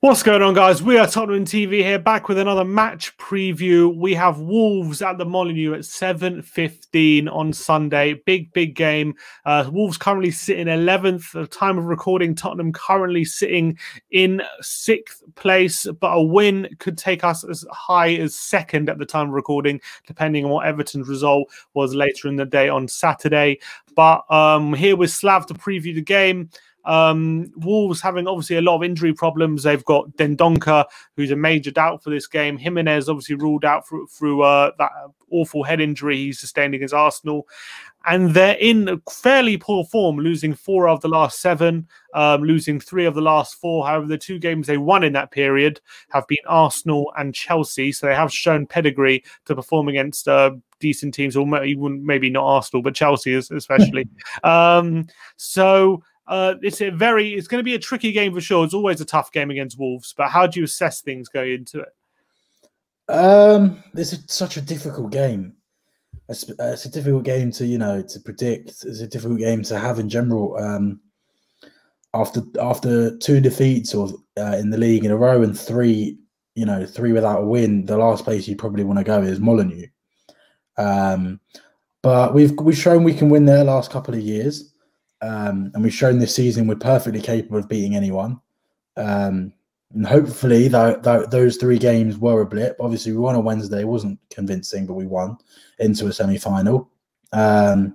What's going on, guys? We are Tottenham TV here, back with another match preview. We have Wolves at the Molineux at 7:15 on Sunday. Big game. Wolves currently sitting 11th at the time of recording. Tottenham currently sitting in 6th place, but a win could take us as high as 2nd at the time of recording, depending on what Everton's result was later in the day on Saturday. But here with Slav to preview the game. Wolves having obviously a lot of injury problems. They've got Dendoncker, who's a major doubt for this game. Jimenez obviously ruled out through that awful head injury he sustained against Arsenal. And they're in fairly poor form, losing 4 of the last 7, losing 3 of the last 4. However, the 2 games they won in that period have been Arsenal and Chelsea. So they have shown pedigree to perform against decent teams, or maybe not Arsenal, but Chelsea especially. It's going to be a tricky game for sure. It's always a tough game against Wolves, but how do you assess things going into it? It's such a difficult game. It's a difficult game to predict. It's a difficult game to have in general. After 2 defeats in the league in a row and 3 without a win, the last place you probably want to go is Molineux. But we've shown we can win there the last couple of years. And we've shown this season we're perfectly capable of beating anyone. And hopefully those 3 games were a blip. Obviously, we won on Wednesday. It wasn't convincing, but we won into a semi-final. Other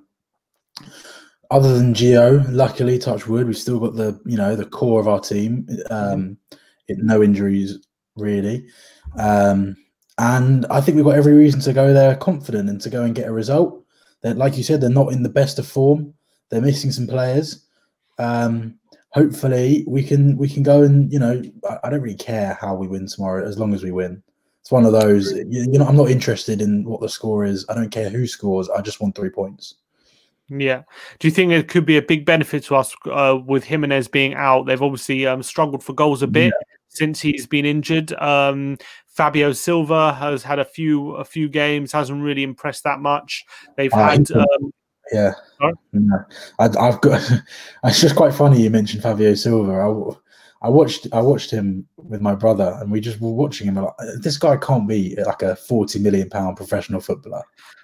than Gio, luckily, touch wood, we've still got the core of our team. No injuries, really. And I think we've got every reason to go there confident and to go and get a result. That, like you said, they're not in the best of form. They're missing some players. Hopefully, we can go and I don't really care how we win tomorrow as long as we win. It's one of those. I'm not interested in what the score is. I don't care who scores. I just want 3 points. Yeah. Do you think it could be a big benefit to us with Jimenez being out? They've obviously struggled for goals a bit since he's been injured. Fabio Silva has had a few games, hasn't really impressed that much. They've had. Yeah, no. I've got. It's just quite funny you mentioned Fabio Silva. I watched him with my brother, and we just were watching him. Like, this guy can't be like a £40 million professional footballer.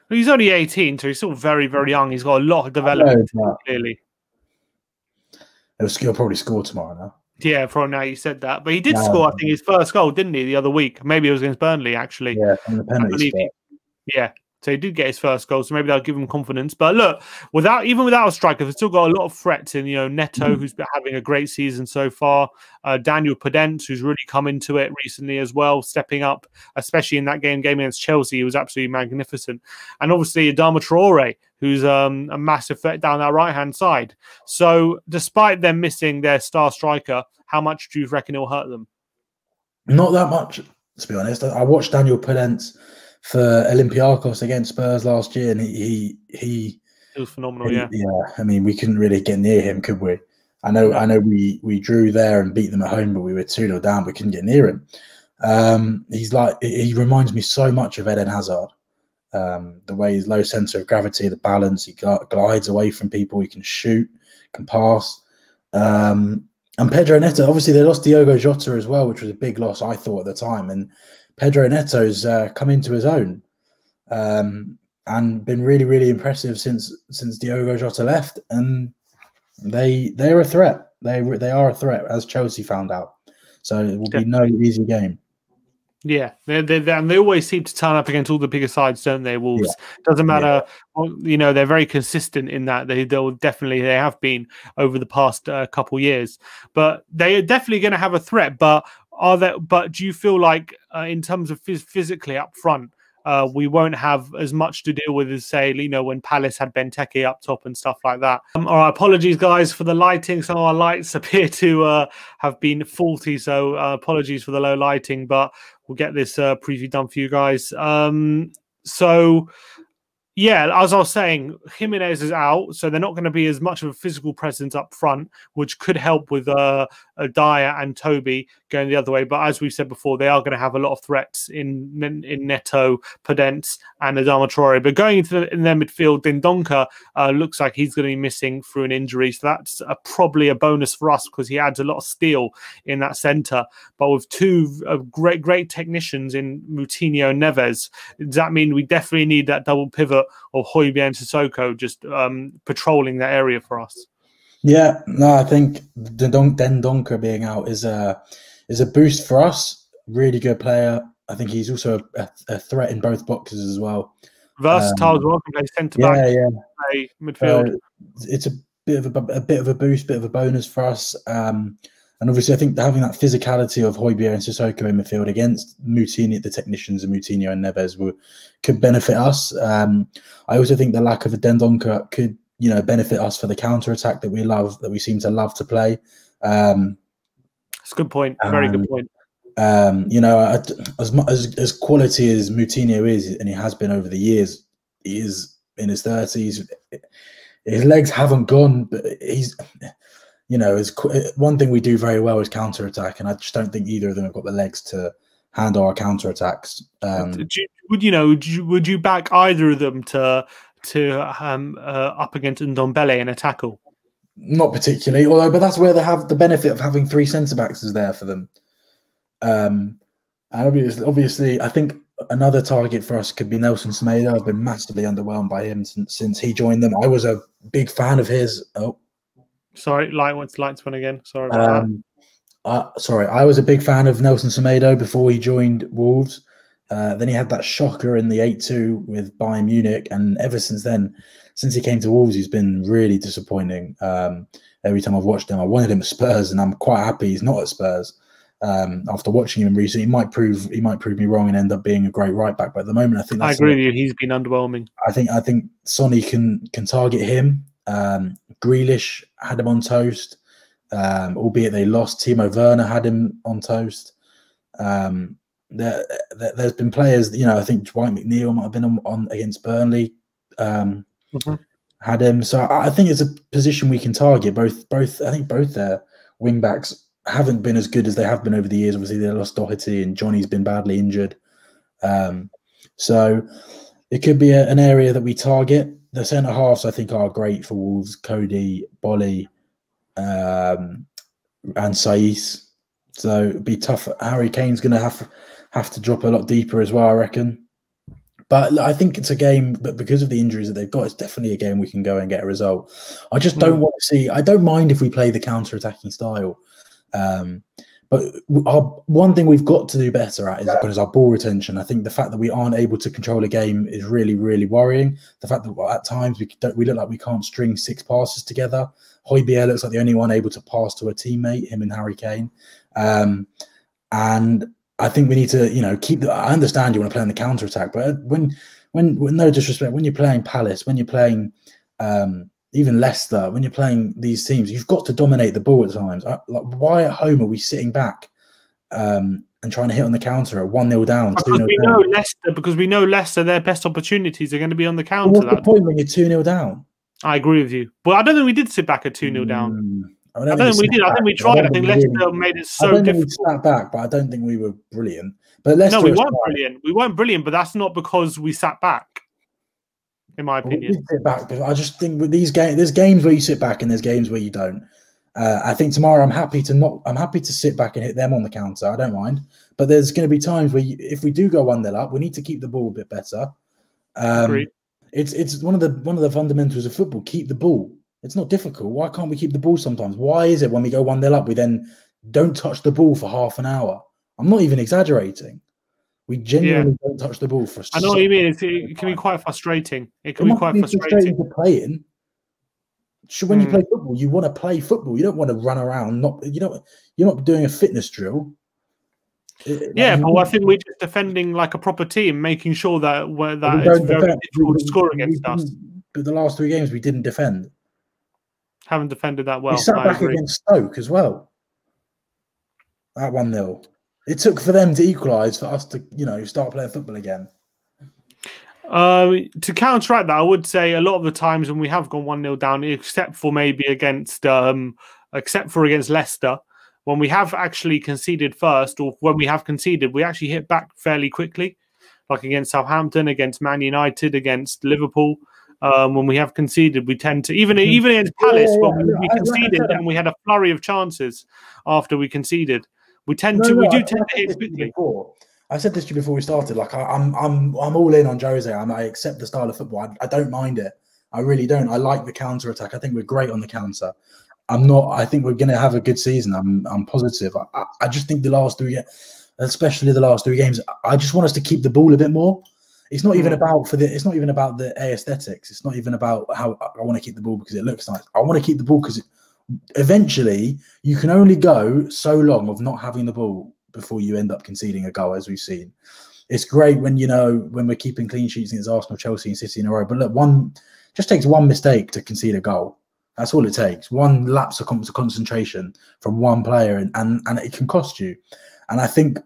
Well, he's only 18, so he's still very young. He's got a lot of development clearly. He'll probably score tomorrow now. Yeah, probably now you said that, but he did score. I think his first goal, didn't he, the other week? Maybe it was against Burnley, actually. Yeah, from the penalty spot. Yeah. So he did get his first goal, so maybe that'll give him confidence. But look, even without a striker, they've still got a lot of threats in, Neto, who's been having a great season so far. Daniel Podence, who's really come into it recently as well, stepping up, especially in that game against Chelsea. He was absolutely magnificent. And obviously Adama Traore, who's a massive threat down that right-hand side. So despite them missing their star striker, how much do you reckon it'll hurt them? Not that much, to be honest. I watched Daniel Podence for Olympiacos against Spurs last year, and he was phenomenal. Yeah, I mean, we couldn't really get near him, could we? I know we drew there and beat them at home, but we were 2-0 down. We couldn't get near him. He reminds me so much of Eden Hazard. The way he's low centre of gravity, the balance, he glides away from people, he can shoot, can pass. And Pedro Neto, obviously they lost Diogo Jota as well, which was a big loss, I thought, at the time. And Pedro Neto's come into his own and been really impressive since Diogo Jota left. And they're a threat. They are a threat, as Chelsea found out. So it will be no easy game. Yeah, they always seem to turn up against all the bigger sides, don't they? Wolves. Doesn't matter. Yeah. They're very consistent in that. They have been over the past couple years, but they are definitely going to have a threat. But do you feel like in terms of physically up front, we won't have as much to deal with as, say, when Palace had Benteke up top and stuff like that. All right, apologies, guys, for the lighting. Some of our lights appear to have been faulty, so apologies for the low lighting, but we'll get this preview done for you guys. So, Yeah, as I was saying, Jimenez is out, so they're not going to be as much of a physical presence up front, which could help with Dyer and Toby going the other way. But as we said before, they are going to have a lot of threats in Neto, Podence, and Adama Traore. But going into in their midfield, Dendoncker looks like he's going to be missing through an injury, so that's probably a bonus for us because he adds a lot of steel in that centre. But with two great technicians in Moutinho and Neves, does that mean we definitely need that double pivot of Højbjerg and Sissoko just patrolling that area for us? Yeah, no, I think Dendoncker being out is a boost for us. Really good player. I think he's also a threat in both boxes as well. Versatile as well, can play centre back, play midfield. It's a bit of a boost, bit of a bonus for us. And obviously, I think having that physicality of Højbjerg and Sissoko in midfield against Moutinho, the technicians, and Moutinho and Neves could benefit us. I also think the lack of a Dendoncker could, benefit us for the counter attack that we seem to love to play. That's a good point. Very good point. As quality as Moutinho is, and he has been over the years, he is in his 30s. His legs haven't gone, but he's. One thing we do very well is counter attack, and I just don't think either of them have got the legs to handle our counter attacks. Would you back either of them to up against Ndombele in a tackle? Not particularly, but that's where they have the benefit of having three centre backs is there for them. And obviously, I think another target for us could be Nelson Semedo. I've been massively underwhelmed by him since he joined them. I was a big fan of his. Sorry, lights went again. Sorry about that. I was a big fan of Nelson Semedo before he joined Wolves. Then he had that shocker in the 8-2 with Bayern Munich, and ever since then, since he came to Wolves, he's been really disappointing. Every time I've watched him, I wanted him at Spurs, and I'm quite happy he's not at Spurs. After watching him recently, he might prove me wrong and end up being a great right back. But at the moment, I think I agree with you. He's been underwhelming. I think Sonny can target him. Grealish had him on toast, albeit they lost. Timo Werner had him on toast. There's been players, I think Dwight McNeil might have been on against Burnley, had him. So I think it's a position we can target. Both I think both their wing backs haven't been as good as they have been over the years. Obviously, they lost Doherty and Johnny's been badly injured. So it could be an area that we target. The centre halves, I think, are great for Wolves. Cody, Bolly, and Saiss. So it'd be tough. Harry Kane's going to have to drop a lot deeper as well, I reckon. But I think it's a game, but because of the injuries that they've got, it's definitely a game we can go and get a result. I just don't want to see. I don't mind if we play the counter-attacking style. But one thing we've got to do better at is our ball retention. I think the fact that we aren't able to control a game is really, really worrying. The fact that at times we look like we can't string 6 passes together. Højbjerg looks like the only one able to pass to a teammate, him and Harry Kane. And I think we need to, keep the. I understand you want to play on the counter attack, but when no disrespect, when you're playing Palace, when you're playing even Leicester, when you're playing these teams, you've got to dominate the ball at times. Why at home are we sitting back and trying to hit on the counter at 1-0 down? Because we know Leicester, their best opportunities are going to be on the counter. What's the point when you're 2-0 down? I agree with you, but I don't think we did sit back at 2-0 down. I don't think we did. I think we tried. I think Leicester made it so difficult. We sat back, but I don't think we were brilliant. But Leicester, no, we weren't brilliant. We weren't brilliant, but that's not because we sat back. In my opinion, we sit back. But I just think with these games, there's games where you sit back and there's games where you don't. I think tomorrow I'm happy to sit back and hit them on the counter. I don't mind. But there's going to be times where if we do go 1-0 up, we need to keep the ball a bit better. Agreed. It's one of the fundamentals of football. Keep the ball. It's not difficult. Why can't we keep the ball sometimes? Why is it when we go 1-0 up, we then don't touch the ball for half an hour? I'm not even exaggerating. We genuinely don't touch the ball for. I know what you mean. It can be quite frustrating. It can be quite frustrating. To playing. When you play football, you want to play football. You don't want to run around. You're not doing a fitness drill. But I think we're just defending like a proper team, making sure that it's very difficult to score against us. But the last 3 games we didn't defend. Haven't defended that well. We sat back against Stoke as well. At 1-0. It took for them to equalise for us to, start playing football again. To counteract that, I would say a lot of the times when we have gone 1-0 down, except for maybe except for against Leicester, when we have actually conceded first, or when we have conceded, we actually hit back fairly quickly, like against Southampton, against Man United, against Liverpool. When we have conceded, we tend to even against Palace when we conceded and we had a flurry of chances after we conceded. We do tend to hit quickly. I said this to you before we started. Like I'm all in on Jose. I accept the style of football. I don't mind it. I really don't. I like the counter attack. I think we're great on the counter. I think we're going to have a good season. I'm positive. I just think the last three, especially the last 3 games, I just want us to keep the ball a bit more. It's not even about it's not even about the aesthetics. It's not even about how I want to keep the ball because it looks nice. I want to keep the ball because eventually you can only go so long of not having the ball before you end up conceding a goal, as we've seen. It's great when when we're keeping clean sheets against Arsenal, Chelsea, and City in a row. But look, just takes one mistake to concede a goal. That's all it takes. One lapse of concentration from one player, and it can cost you. And I think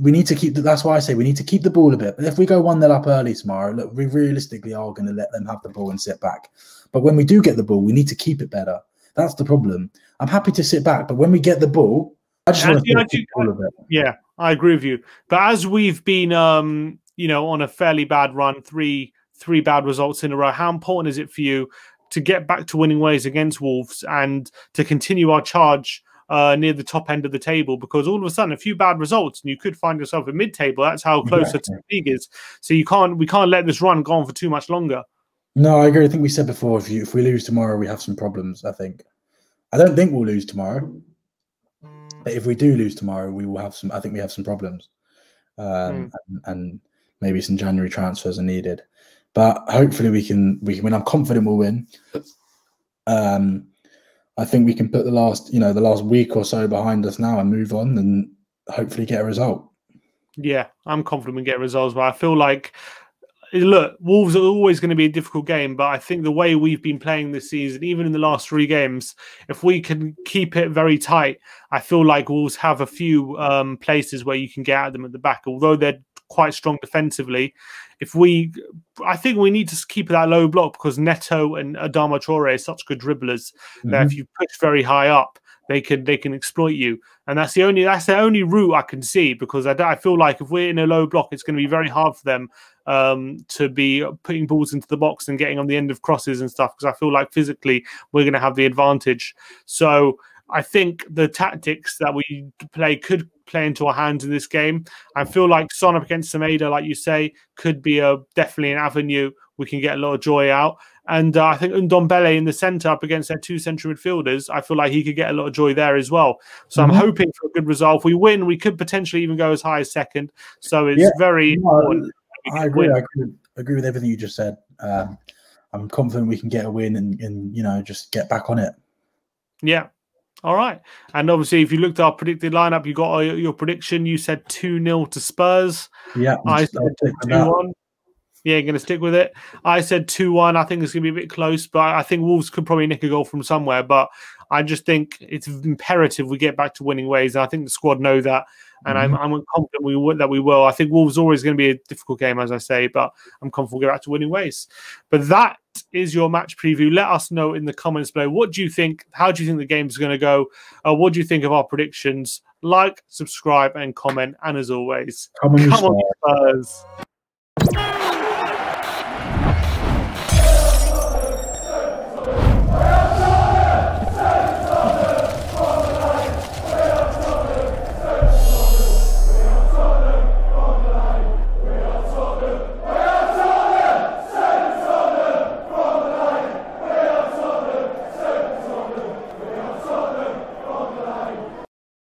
we need to keep. That's why I say we need to keep the ball a bit. But if we go 1-0 up early tomorrow, look, we realistically are going to let them have the ball and sit back. But when we do get the ball, we need to keep it better. That's the problem. I'm happy to sit back, but when we get the ball, I just want to keep the ball a bit. Yeah, I agree with you. But as we've been, on a fairly bad run, three bad results in a row, how important is it for you to get back to winning ways against Wolves and to continue our charge near the top end of the table? Because all of a sudden, a few bad results and you could find yourself in mid-table. That's how close the league is. So we can't let this run go on for too much longer. No, I agree. I think we said before, if we lose tomorrow, we have some problems. I don't think we'll lose tomorrow. But if we do lose tomorrow, we will have some. I think we have some problems, and maybe some January transfers are needed. But hopefully we can win. I'm confident we'll win. I think we can put the last week or so behind us now and move on, and hopefully get a result. Yeah, I'm confident we get a result. But I feel like, look, Wolves are always going to be a difficult game, but I think the way we've been playing this season, even in the last 3 games, if we can keep it very tight, I feel like Wolves have a few places where you can get at them at the back. Although they're quite strong defensively, I think we need to keep that low block because Neto and Adama Traore are such good dribblers that if you push very high up, they can exploit you, and that's the only route I can see, because I feel like if we're in a low block, it's going to be very hard for them to be putting balls into the box and getting on the end of crosses and stuff, because I feel like physically we're going to have the advantage. So I think the tactics that we play could play into our hands in this game. I feel like Son up against Semedo, like you say, could be definitely an avenue we can get a lot of joy out. And I think Ndombele in the centre up against their 2 central midfielders, I feel like he could get a lot of joy there as well. So I'm hoping for a good result. If we win, we could potentially even go as high as second. So it's very important. I agree. I agree with everything you just said. I'm confident we can get a win and just get back on it. Yeah. All right. And obviously, if you looked at our predicted lineup, you got your prediction. You said 2-0 to Spurs. Yeah. I said 2-1. Yeah, going to stick with it. I said 2-1. I think it's going to be a bit close, but I think Wolves could probably nick a goal from somewhere. But I just think it's imperative we get back to winning ways. And I think the squad know that. And I'm confident that we will. I think Wolves always going to be a difficult game, as I say, but I'm confident we'll get back to winning ways. But that is your match preview. Let us know in the comments below. What do you think? How do you think the game is going to go? What do you think of our predictions? Like, subscribe, and comment. And as always, come on, Spurs.